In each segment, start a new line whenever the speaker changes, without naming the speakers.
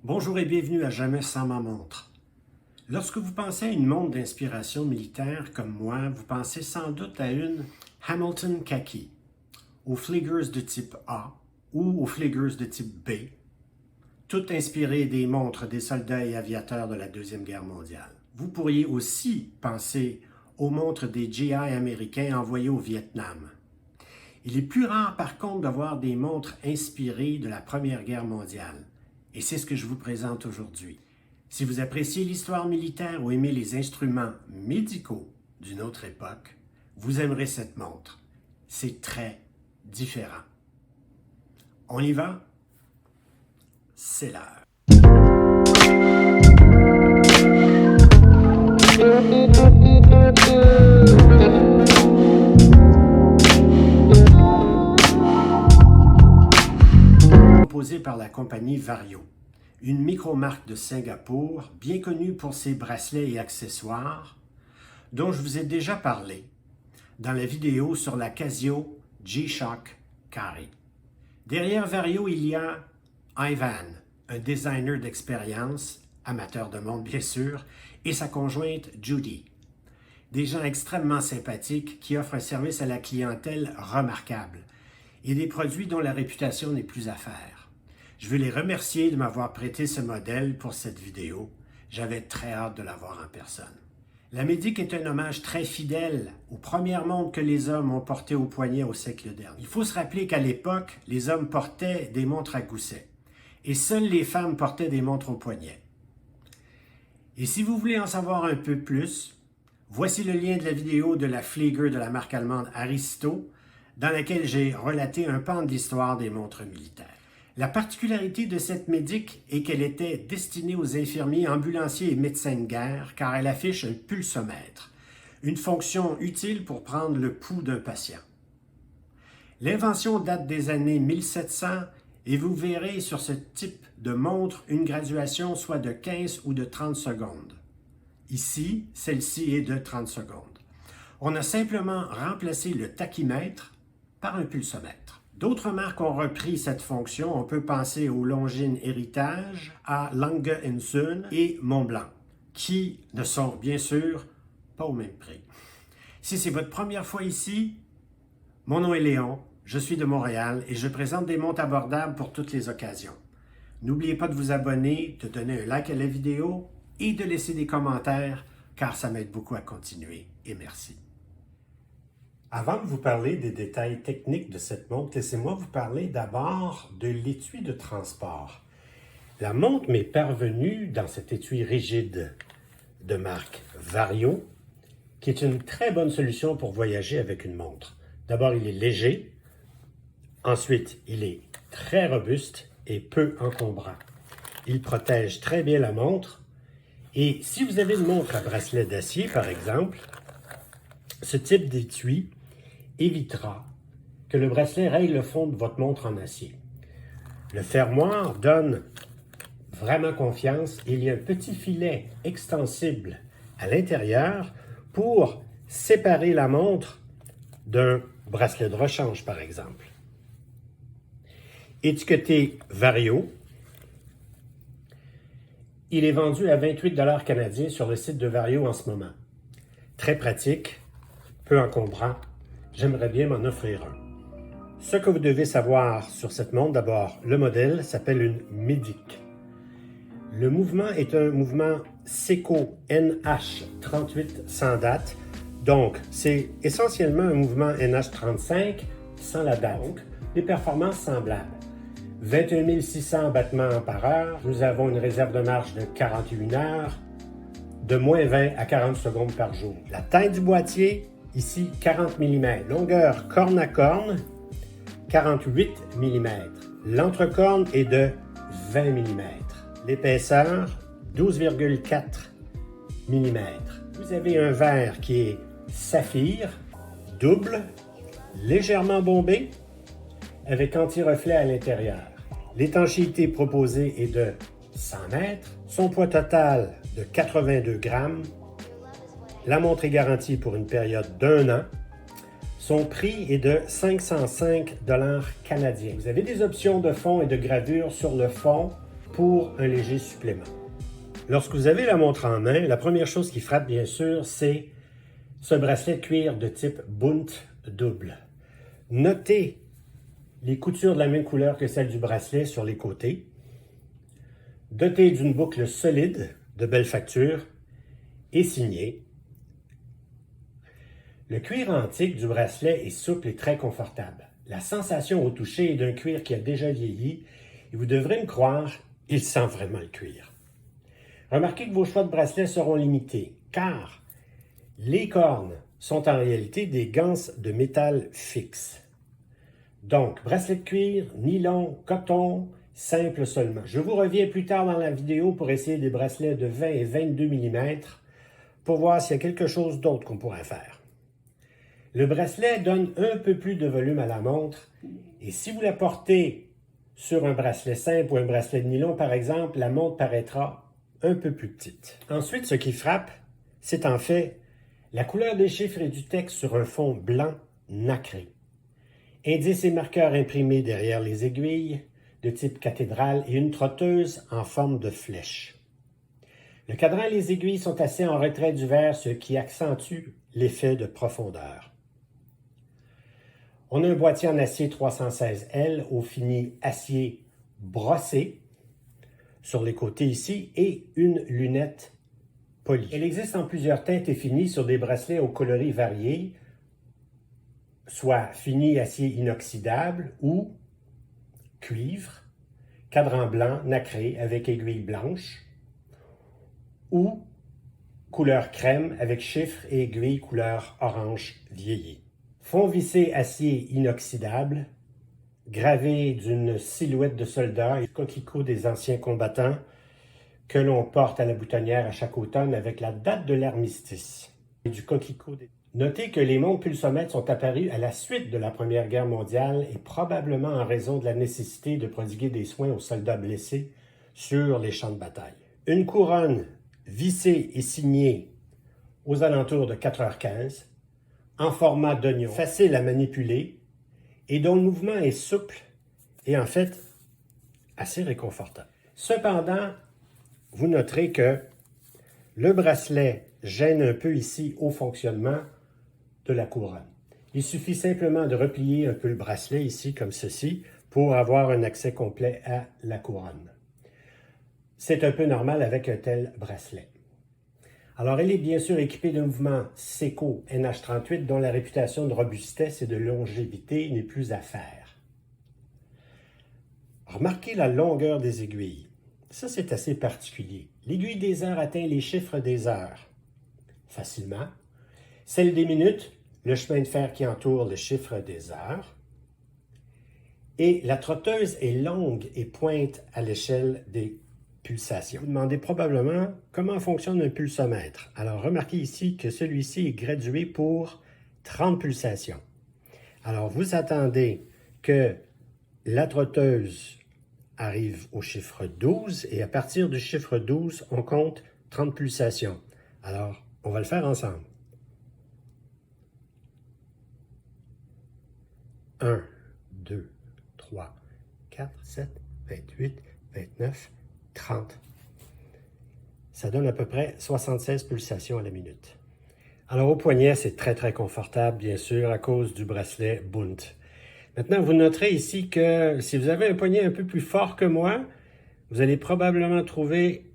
Bonjour et bienvenue à Jamais sans ma montre. Lorsque vous pensez à une montre d'inspiration militaire comme moi, vous pensez sans doute à une Hamilton Khaki, aux Fliegers de type A ou aux Fliegers de type B, toutes inspirées des montres des soldats et aviateurs de la Deuxième Guerre mondiale. Vous pourriez aussi penser aux montres des GI américains envoyés au Vietnam. Il est plus rare par contre de voir des montres inspirées de la Première Guerre mondiale. Et c'est ce que je vous présente aujourd'hui. Si vous appréciez l'histoire militaire ou aimez les instruments médicaux d'une autre époque, vous aimerez cette montre. C'est très différent. On y va? C'est l'heure. Proposé par la compagnie Vario, une micro-marque de Singapour bien connue pour ses bracelets et accessoires, dont je vous ai déjà parlé dans la vidéo sur la Casio G-Shock Carry. Derrière Vario, il y a Ivan, un designer d'expérience, amateur de montres bien sûr, et sa conjointe Judy. Des gens extrêmement sympathiques qui offrent un service à la clientèle remarquable et des produits dont la réputation n'est plus à faire. Je veux les remercier de m'avoir prêté ce modèle pour cette vidéo. J'avais très hâte de la voir en personne. La Médic est un hommage très fidèle aux premières montres que les hommes ont portées au poignet au siècle dernier. Il faut se rappeler qu'à l'époque, les hommes portaient des montres à gousset et seules les femmes portaient des montres au poignet. Et si vous voulez en savoir un peu plus, voici le lien de la vidéo de la Flieger de la marque allemande Aristo, dans laquelle j'ai relaté un pan de l'histoire des montres militaires. La particularité de cette Médic est qu'elle était destinée aux infirmiers, ambulanciers et médecins de guerre, car elle affiche un pulsomètre, une fonction utile pour prendre le pouls d'un patient. L'invention date des années 1700 et vous verrez sur ce type de montre une graduation soit de 15 ou de 30 secondes. Ici, celle-ci est de 30 secondes. On a simplement remplacé le tachymètre par un pulsomètre. D'autres marques ont repris cette fonction. On peut penser au Longines Héritage, à Lange & Söhne et Montblanc, qui ne sont bien sûr pas au même prix. Si c'est votre première fois ici, mon nom est Léon, je suis de Montréal et je présente des montres abordables pour toutes les occasions. N'oubliez pas de vous abonner, de donner un like à la vidéo et de laisser des commentaires, car ça m'aide beaucoup à continuer. Et merci. Avant de vous parler des détails techniques de cette montre, laissez-moi vous parler d'abord de l'étui de transport. La montre m'est parvenue dans cet étui rigide de marque Vario, qui est une très bonne solution pour voyager avec une montre. D'abord, il est léger. Ensuite, il est très robuste et peu encombrant. Il protège très bien la montre. Et si vous avez une montre à bracelet d'acier, par exemple, ce type d'étui évitera que le bracelet raye le fond de votre montre en acier. Le fermoir donne vraiment confiance et il y a un petit filet extensible à l'intérieur pour séparer la montre d'un bracelet de rechange, par exemple. Étiqueté Vario, il est vendu à 28 $ canadiens sur le site de Vario en ce moment. Très pratique, peu encombrant. J'aimerais bien m'en offrir un. Ce que vous devez savoir sur cette montre, d'abord, le modèle s'appelle une Médic. Le mouvement est un mouvement Seiko NH38 sans date. Donc, c'est essentiellement un mouvement NH35 sans la date. Donc, des performances semblables. 21 600 battements par heure. Nous avons une réserve de marche de 41 heures, de moins 20 à 40 secondes par jour. La taille du boîtier, ici 40 mm. Longueur corne à corne, 48 mm. L'entrecorne est de 20 mm. L'épaisseur, 12,4 mm. Vous avez un verre qui est saphir, double, légèrement bombé, avec anti-reflet à l'intérieur. L'étanchéité proposée est de 100 mètres. Son poids total de 82 grammes. La montre est garantie pour une période d'1 an. Son prix est de 505 $ canadiens. Vous avez des options de fond et de gravure sur le fond pour un léger supplément. Lorsque vous avez la montre en main, la première chose qui frappe bien sûr, c'est ce bracelet de cuir de type Bund double. Notez les coutures de la même couleur que celle du bracelet sur les côtés. Doté d'une boucle solide, de belle facture et signée. Le cuir antique du bracelet est souple et très confortable. La sensation au toucher est d'un cuir qui a déjà vieilli et vous devrez me croire, il sent vraiment le cuir. Remarquez que vos choix de bracelets seront limités car les cornes sont en réalité des ganses de métal fixe. Donc, bracelet de cuir, nylon, coton, simple seulement. Je vous reviens plus tard dans la vidéo pour essayer des bracelets de 20 et 22 mm pour voir s'il y a quelque chose d'autre qu'on pourrait faire. Le bracelet donne un peu plus de volume à la montre et si vous la portez sur un bracelet simple ou un bracelet de nylon par exemple, la montre paraîtra un peu plus petite. Ensuite, ce qui frappe, c'est en fait la couleur des chiffres et du texte sur un fond blanc nacré. Indices et marqueurs imprimés derrière les aiguilles de type cathédrale et une trotteuse en forme de flèche. Le cadran et les aiguilles sont assez en retrait du verre, ce qui accentue l'effet de profondeur. On a un boîtier en acier 316L au fini acier brossé sur les côtés ici et une lunette polie. Elle existe en plusieurs teintes et finis sur des bracelets aux coloris variés, soit fini acier inoxydable ou cuivre, cadran blanc nacré avec aiguille blanche ou couleur crème avec chiffres et aiguille couleur orange vieilli. Fond vissé acier inoxydable, gravé d'une silhouette de soldat et coquelicot des anciens combattants que l'on porte à la boutonnière à chaque automne avec la date de l'armistice. Et du coquelicot. Notez que les montres pulsomètres sont apparus à la suite de la Première Guerre mondiale et probablement en raison de la nécessité de prodiguer des soins aux soldats blessés sur les champs de bataille. Une couronne vissée et signée aux alentours de 4h15, en format d'oignon, facile à manipuler et dont le mouvement est souple et en fait assez réconfortant. Cependant, vous noterez que le bracelet gêne un peu ici au fonctionnement de la couronne. Il suffit simplement de replier un peu le bracelet ici comme ceci pour avoir un accès complet à la couronne. C'est un peu normal avec un tel bracelet. Alors, elle est bien sûr équipée d'un mouvement Seiko NH38 dont la réputation de robustesse et de longévité n'est plus à faire. Remarquez la longueur des aiguilles. Ça, c'est assez particulier. L'aiguille des heures atteint les chiffres des heures facilement. Celle des minutes, le chemin de fer qui entoure le chiffre des heures. Et la trotteuse est longue et pointe à l'échelle des pulsations. Vous demandez probablement comment fonctionne un pulsomètre. Alors, remarquez ici que celui-ci est gradué pour 30 pulsations. Alors, vous attendez que la trotteuse arrive au chiffre 12 et à partir du chiffre 12, on compte 30 pulsations. Alors, on va le faire ensemble. 1, 2, 3, 4, 7, 28, 29, 30. Ça donne à peu près 76 pulsations à la minute. Alors au poignet, c'est très confortable, bien sûr, à cause du bracelet Bund. Maintenant, vous noterez ici que si vous avez un poignet un peu plus fort que moi, vous allez probablement trouver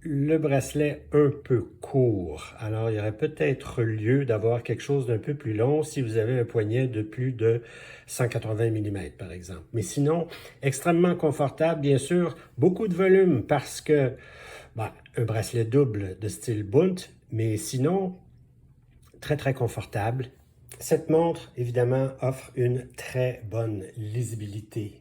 le bracelet un peu court. Alors, il y aurait peut-être lieu d'avoir quelque chose d'un peu plus long si vous avez un poignet de plus de 180 mm, par exemple. Mais sinon, extrêmement confortable, bien sûr, beaucoup de volume parce que, un bracelet double de style Bund, mais sinon, très confortable. Cette montre, évidemment, offre une très bonne lisibilité.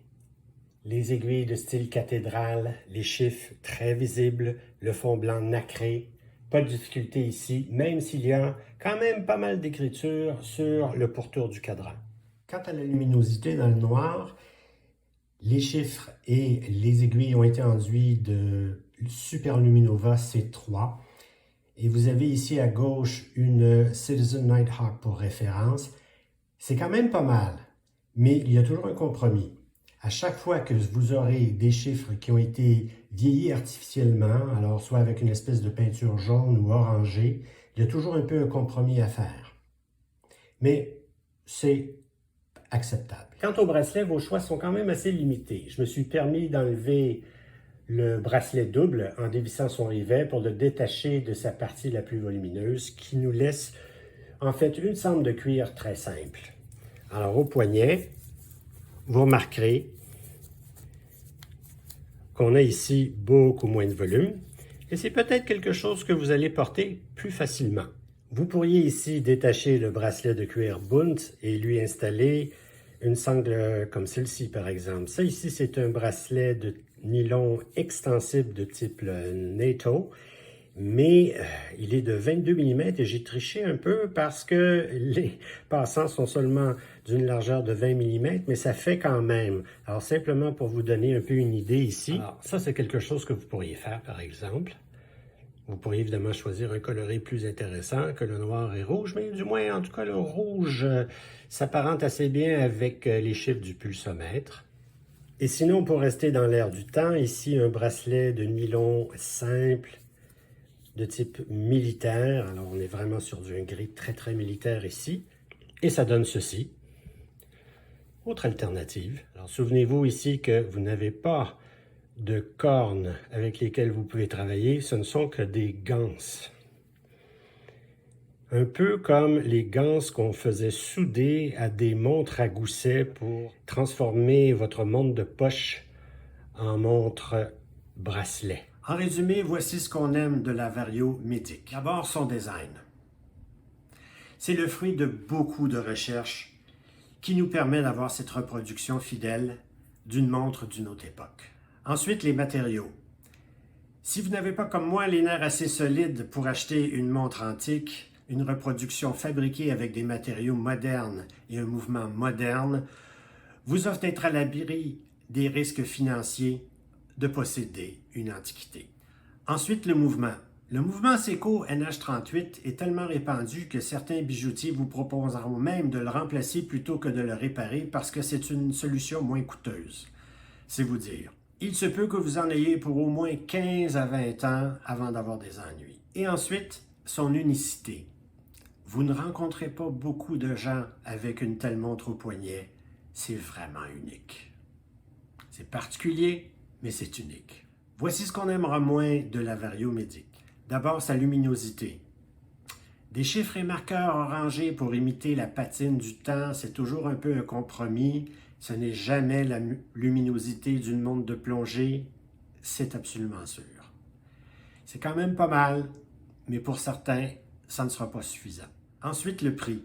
Les aiguilles de style cathédrale, les chiffres très visibles, le fond blanc nacré. Pas de difficulté ici, même s'il y a quand même pas mal d'écriture sur le pourtour du cadran. Quant à la luminosité dans le noir, les chiffres et les aiguilles ont été enduits de Super Luminova C3. Et vous avez ici à gauche une Citizen Nighthawk pour référence. C'est quand même pas mal, mais il y a toujours un compromis. À chaque fois que vous aurez des chiffres qui ont été vieillis artificiellement, alors soit avec une espèce de peinture jaune ou orangée, il y a toujours un peu un compromis à faire. Mais c'est acceptable. Quant au bracelet, vos choix sont quand même assez limités. Je me suis permis d'enlever le bracelet double en dévissant son rivet pour le détacher de sa partie la plus volumineuse qui nous laisse en fait une sangle de cuir très simple. Alors au poignet, vous remarquerez qu'on a ici beaucoup moins de volume et c'est peut-être quelque chose que vous allez porter plus facilement. Vous pourriez ici détacher le bracelet de cuir Bunt et lui installer une sangle comme celle-ci par exemple. Ça ici c'est un bracelet de nylon extensible de type NATO, mais il est de 22 mm et j'ai triché un peu parce que les passants sont seulement d'une largeur de 20 mm, mais ça fait quand même. Alors simplement pour vous donner un peu une idée ici, alors, ça c'est quelque chose que vous pourriez faire par exemple. Vous pourriez évidemment choisir un coloris plus intéressant que le noir et rouge, mais du moins en tout cas le rouge s'apparente assez bien avec les chiffres du pulsomètre. Et sinon, pour rester dans l'air du temps, ici un bracelet de nylon simple de type militaire. Alors on est vraiment sur un gris très militaire ici. Et ça donne ceci. Autre alternative. Alors souvenez-vous ici que vous n'avez pas de cornes avec lesquelles vous pouvez travailler. Ce ne sont que des ganses. Un peu comme les ganses qu'on faisait souder à des montres à gousset pour transformer votre montre de poche en montre bracelet. En résumé, voici ce qu'on aime de la Vario Medic. D'abord, son design. C'est le fruit de beaucoup de recherches qui nous permet d'avoir cette reproduction fidèle d'une montre d'une autre époque. Ensuite, les matériaux. Si vous n'avez pas comme moi les nerfs assez solides pour acheter une montre antique, une reproduction fabriquée avec des matériaux modernes et un mouvement moderne, vous offre d'être à l'abri des risques financiers de posséder une antiquité. Ensuite, le mouvement. Le mouvement Seiko NH38 est tellement répandu que certains bijoutiers vous proposeront même de le remplacer plutôt que de le réparer parce que c'est une solution moins coûteuse. C'est vous dire. Il se peut que vous en ayez pour au moins 15 à 20 ans avant d'avoir des ennuis. Et ensuite, son unicité. Vous ne rencontrez pas beaucoup de gens avec une telle montre au poignet. C'est vraiment unique. C'est particulier, mais c'est unique. Voici ce qu'on aimera moins de la Vario Medic. D'abord, sa luminosité. Des chiffres et marqueurs orangés pour imiter la patine du temps, c'est toujours un peu un compromis. Ce n'est jamais la luminosité d'une montre de plongée, c'est absolument sûr. C'est quand même pas mal, mais pour certains, ça ne sera pas suffisant. Ensuite, le prix.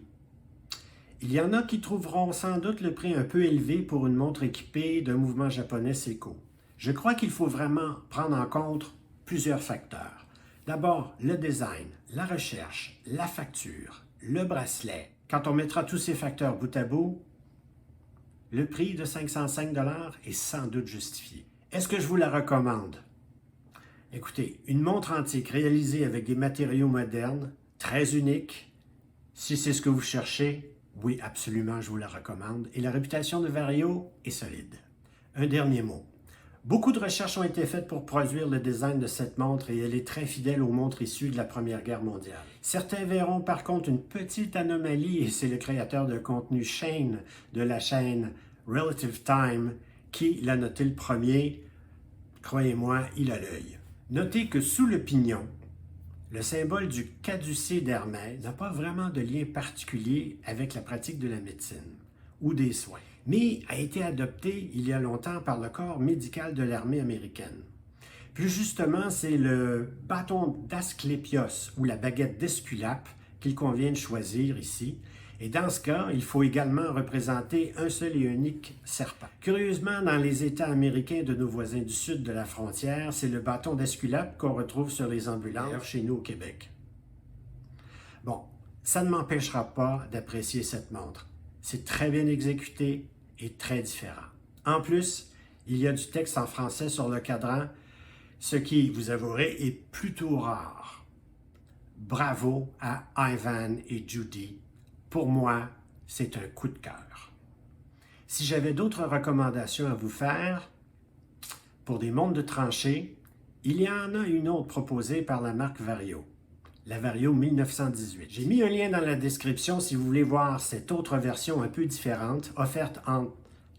Il y en a qui trouveront sans doute le prix un peu élevé pour une montre équipée d'un mouvement japonais Seiko. Je crois qu'il faut vraiment prendre en compte plusieurs facteurs. D'abord, le design, la recherche, la facture, le bracelet. Quand on mettra tous ces facteurs bout à bout, le prix de 505 $ est sans doute justifié. Est-ce que je vous la recommande? Écoutez, une montre antique réalisée avec des matériaux modernes, très unique, si c'est ce que vous cherchez, oui, absolument, je vous la recommande. Et la réputation de Vario est solide. Un dernier mot. Beaucoup de recherches ont été faites pour produire le design de cette montre et elle est très fidèle aux montres issues de la Première Guerre mondiale. Certains verront par contre une petite anomalie et c'est le créateur de contenu Shane de la chaîne Relative Time qui l'a noté le premier. Croyez-moi, il a l'œil. Notez que sous le pignon, le symbole du caducée d'Hermès n'a pas vraiment de lien particulier avec la pratique de la médecine ou des soins, mais a été adopté il y a longtemps par le corps médical de l'armée américaine. Plus justement, c'est le bâton d'Asclépios ou la baguette d'Esculape qu'il convient de choisir ici. Et dans ce cas, il faut également représenter un seul et unique serpent. Curieusement, dans les États américains de nos voisins du sud de la frontière, c'est le bâton d'Esculape qu'on retrouve sur les ambulances chez nous au Québec. Bon, ça ne m'empêchera pas d'apprécier cette montre. C'est très bien exécuté et très différent. En plus, il y a du texte en français sur le cadran, ce qui, vous avouerez, est plutôt rare. Bravo à Ivan et Judy. Pour moi, c'est un coup de cœur. Si j'avais d'autres recommandations à vous faire pour des montres de tranchée, il y en a une autre proposée par la marque Vario, la Vario 1918. J'ai mis un lien dans la description si vous voulez voir cette autre version un peu différente, offerte en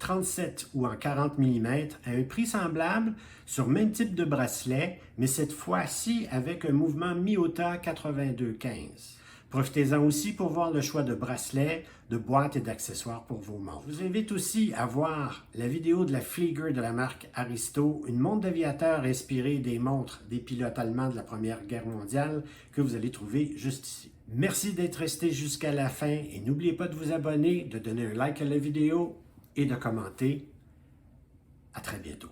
37 ou en 40 mm à un prix semblable sur même type de bracelet, mais cette fois-ci avec un mouvement Miyota 8215. Profitez-en aussi pour voir le choix de bracelets, de boîtes et d'accessoires pour vos montres. Je vous invite aussi à voir la vidéo de la Flieger de la marque Aristo, une montre d'aviateur inspirée des montres des pilotes allemands de la Première Guerre mondiale que vous allez trouver juste ici. Merci d'être resté jusqu'à la fin et n'oubliez pas de vous abonner, de donner un like à la vidéo et de commenter. À très bientôt.